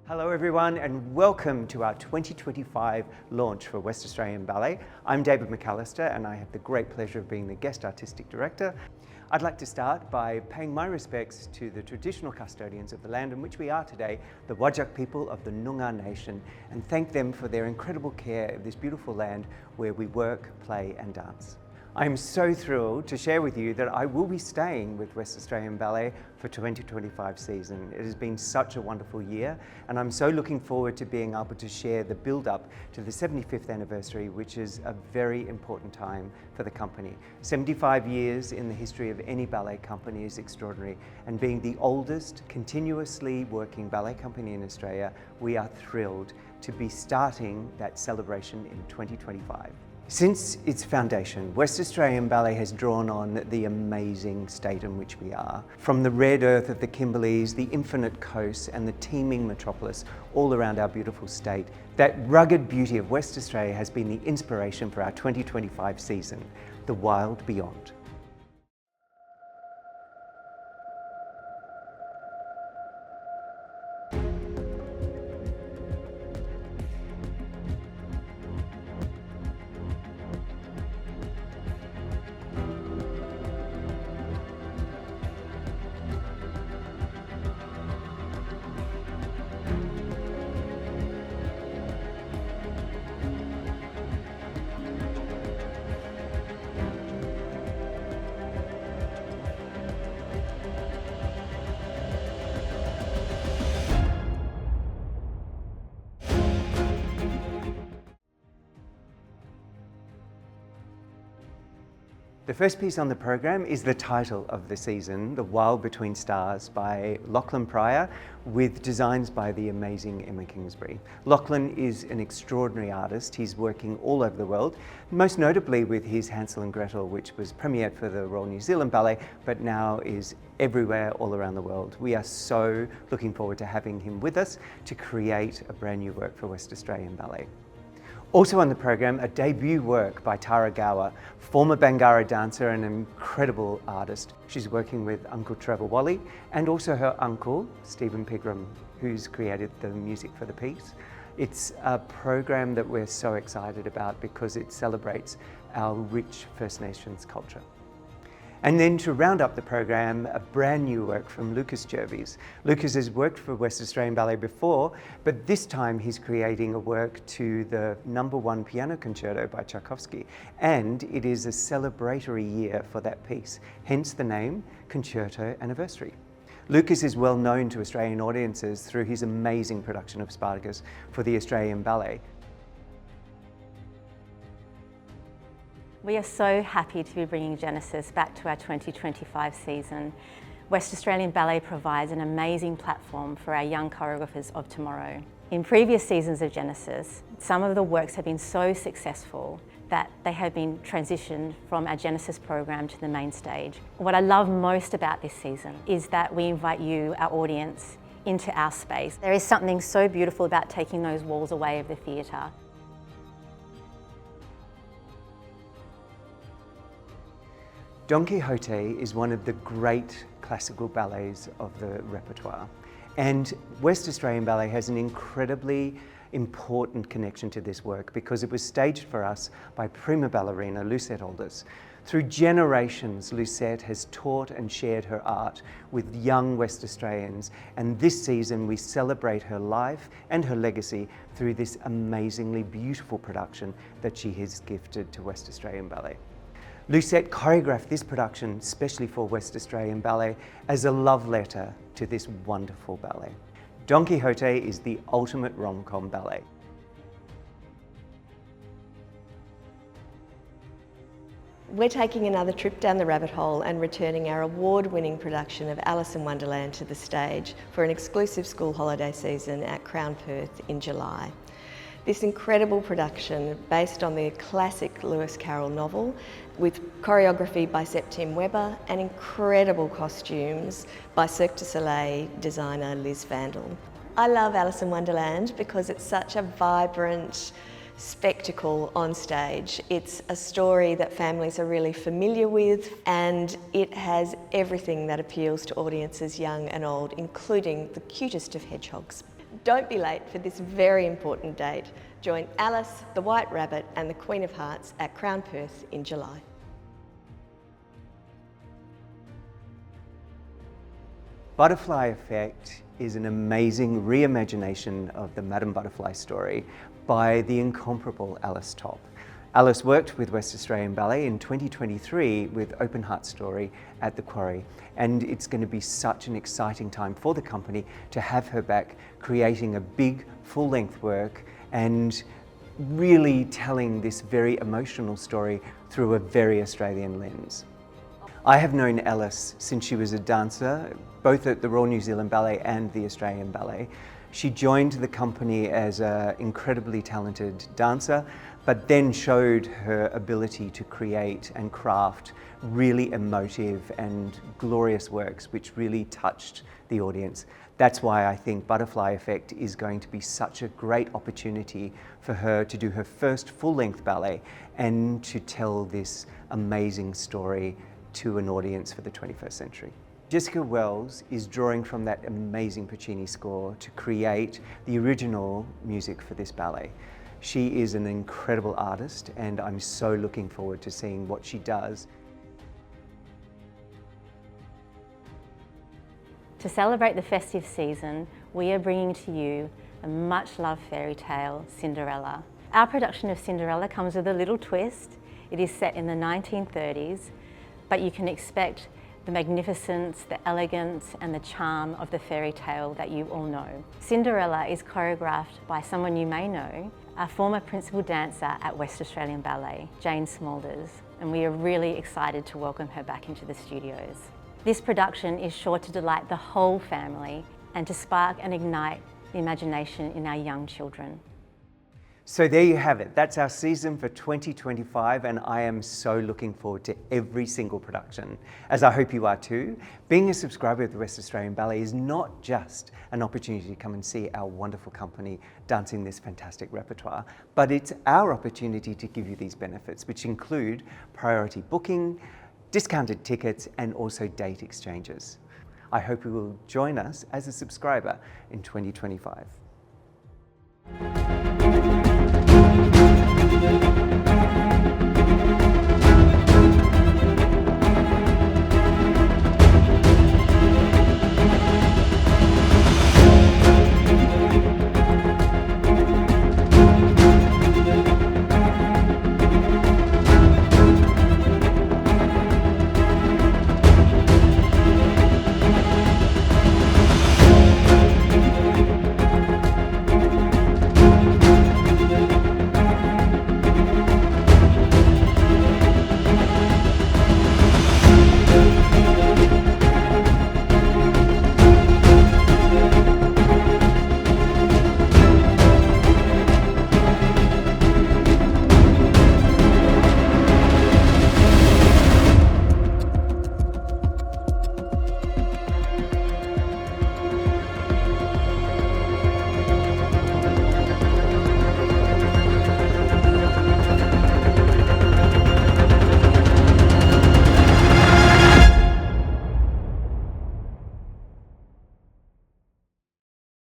Hello everyone and welcome to our 2025 launch for West Australian Ballet. I'm David McAllister and I have the great pleasure of being the guest artistic director. I'd like to start by paying my respects to the traditional custodians of the land in which we are today, the Whadjuk people of the Noongar Nation, and thank them for their incredible care of this beautiful land where we work, play and dance. I'm so thrilled to share with you that I will be staying with West Australian Ballet for 2025 season. It has been such a wonderful year and I'm so looking forward to being able to share the build up to the 75th anniversary, which is a very important time for the company. 75 years in the history of any ballet company is extraordinary, and being the oldest continuously working ballet company in Australia, we are thrilled to be starting that celebration in 2025. Since its foundation, West Australian Ballet has drawn on the amazing state in which we are. From the red earth of the Kimberleys, the infinite coasts and the teeming metropolis all around our beautiful state, that rugged beauty of West Australia has been the inspiration for our 2025 season, The Wild Beyond. The first piece on the program is the title of the season, The Wild Between Stars by Lachlan Pryor, with designs by the amazing Emma Kingsbury. Lachlan is an extraordinary artist. He's working all over the world, most notably with his Hansel and Gretel, which was premiered for the Royal New Zealand Ballet, but now is everywhere all around the world. We are so looking forward to having him with us to create a brand new work for West Australian Ballet. Also on the program, a debut work by Tara Gower, former Bangarra dancer and an incredible artist. She's working with Uncle Trevor Wally and also her uncle, Stephen Pigram, who's created the music for the piece. It's a program that we're so excited about because it celebrates our rich First Nations culture. And then to round up the program, a brand new work from Lucas Jervis. Lucas has worked for West Australian Ballet before, but this time he's creating a work to the #1 piano concerto by Tchaikovsky. And it is a celebratory year for that piece, hence the name Concerto Anniversary. Lucas is well known to Australian audiences through his amazing production of Spartacus for the Australian Ballet. We are so happy to be bringing Genesis back to our 2025 season. West Australian Ballet provides an amazing platform for our young choreographers of tomorrow. In previous seasons of Genesis, some of the works have been so successful that they have been transitioned from our Genesis program to the main stage. What I love most about this season is that we invite you, our audience, into our space. There is something so beautiful about taking those walls away of the theatre. Don Quixote is one of the great classical ballets of the repertoire, and West Australian Ballet has an incredibly important connection to this work because it was staged for us by prima ballerina Lucette Aldous. Through generations, Lucette has taught and shared her art with young West Australians, and this season we celebrate her life and her legacy through this amazingly beautiful production that she has gifted to West Australian Ballet. Lucette choreographed this production especially for West Australian Ballet as a love letter to this wonderful ballet. Don Quixote is the ultimate rom-com ballet. We're taking another trip down the rabbit hole and returning our award-winning production of Alice in Wonderland to the stage for an exclusive school holiday season at Crown Perth in July. This incredible production, based on the classic Lewis Carroll novel, with choreography by Septim Weber and incredible costumes by Cirque du Soleil designer Liz Vandal. I love Alice in Wonderland because it's such a vibrant spectacle on stage. It's a story that families are really familiar with, and it has everything that appeals to audiences young and old, including the cutest of hedgehogs. Don't be late for this very important date. Join Alice, the White Rabbit and the Queen of Hearts at Crown Perth in July. Butterfly Effect is an amazing reimagination of the Madame Butterfly story by the incomparable Alice Topp. Alice worked with West Australian Ballet in 2023 with Open Heart Story at the Quarry, and it's going to be such an exciting time for the company to have her back creating a big full-length work and really telling this very emotional story through a very Australian lens. I have known Alice since she was a dancer, both at the Royal New Zealand Ballet and the Australian Ballet. She joined the company as an incredibly talented dancer, but then showed her ability to create and craft really emotive and glorious works which really touched the audience. That's why I think Butterfly Effect is going to be such a great opportunity for her to do her first full-length ballet and to tell this amazing story to an audience for the 21st century. Jessica Wells is drawing from that amazing Puccini score to create the original music for this ballet. She is an incredible artist and I'm so looking forward to seeing what she does. To celebrate the festive season, we are bringing to you the much-loved fairy tale, Cinderella. Our production of Cinderella comes with a little twist. It is set in the 1930s, but you can expect the magnificence, the elegance and the charm of the fairy tale that you all know. Cinderella is choreographed by someone you may know, a former principal dancer at West Australian Ballet, Jane Smulders, and we are really excited to welcome her back into the studios. This production is sure to delight the whole family and to spark and ignite the imagination in our young children. So there you have it. That's our season for 2025 and I am so looking forward to every single production, as I hope you are too. Being a subscriber of the West Australian Ballet is not just an opportunity to come and see our wonderful company dancing this fantastic repertoire, but it's our opportunity to give you these benefits, which include priority booking, discounted tickets and also date exchanges. I hope you will join us as a subscriber in 2025.